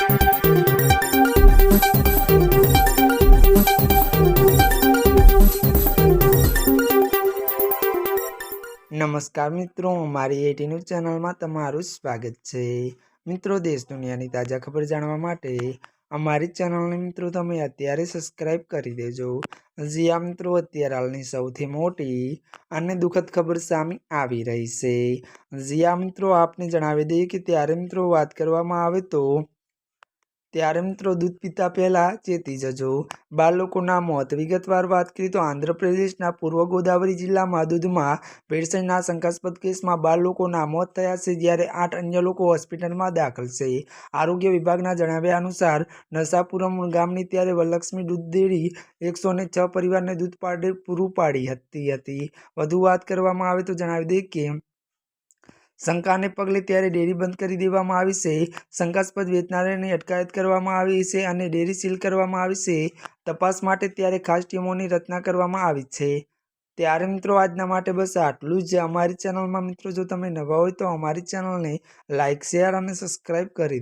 નમસ્કાર મિત્રો, મારી એટી ન્યૂઝ ચેનલમાં તમારું સ્વાગત છે। મિત્રો, દેશ દુનિયાની તાજા ખબર જાણવા માટે અમારી ચેનલને મિત્રો તમે અત્યારે સબસ્ક્રાઇબ કરી દેજો। જી મિત્રો, અત્યારે હાલની સૌથી મોટી અને દુઃખદ ખબર સામે આવી રહી છે। જી મિત્રો, આપને જણાવી દઈએ કે ત્યારે મિત્રો વાત કરવામાં આવે તો ત્યારે મિત્રો દૂધ પીતા પહેલા ચેતી જજો, બાળકોના મોત। વિગતવાર વાત કરીએ તો આંધ્રપ્રદેશના પૂર્વ ગોદાવરી જિલ્લામાં દૂધમાં ભેળસેળના શંકાસ્પદ કેસમાં બાળકોના મોત થયા છે, જ્યારે 8 અન્ય લોકો હોસ્પિટલમાં દાખલ છે। આરોગ્ય વિભાગના જણાવ્યા અનુસાર નરસાપુરમ ગામની ત્યારે વરલક્ષ્મી દૂધ ડેરી 106 પરિવારને દૂધ પૂરું પાડી હતી। વધુ વાત કરવામાં આવે તો જણાવી દઈએ કે શંકાને પગલે ત્યારે ડેરી બંધ કરી દેવામાં આવી છે। શંકાસ્પદ વેચનારાની અટકાયત કરવામાં આવી છે અને ડેરી સીલ કરવામાં આવી છે। તપાસ માટે ત્યારે ખાસ ટીમોની રચના કરવામાં આવી છે। ત્યારે મિત્રો આજના માટે બસ આટલું જ। અમારી ચેનલમાં મિત્રો જો તમે નવા હોય તો અમારી ચેનલને લાઇક, શેર અને સબસ્ક્રાઇબ કરી